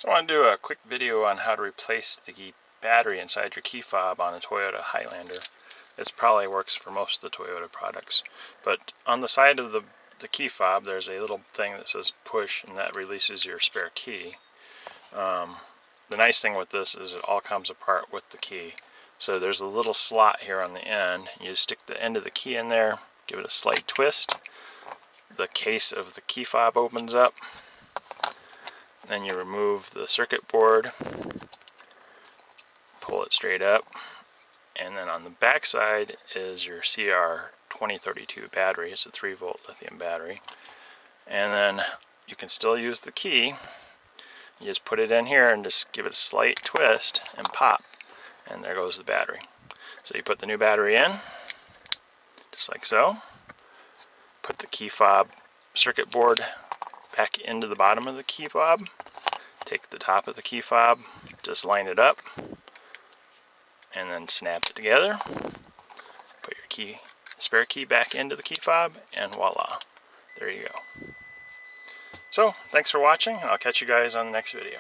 So I want to do a quick video on how to replace the battery inside your key fob on a Toyota Highlander. This probably works for most of the Toyota products. But on the side of the key fob there's a little thing that says push, and that releases your spare key. The nice thing with this is it all comes apart with the key. So there's a little slot here on the end. You stick the end of the key in there, give it a slight twist. The case of the key fob opens up. Then you remove the circuit board, pull it straight up, and then on the back side is your CR2032 battery. It's a 3-volt lithium battery. And then you can still use the key. You just put it in here and just give it a slight twist and pop, and there goes the battery. So you put the new battery in, just like so. Put the key fob circuit board back into the bottom of the key fob. Take the top of the key fob, just line it up, and then snap it together. Put your spare key back into the key fob, and voila, there you go. So, thanks for watching, and I'll catch you guys on the next video.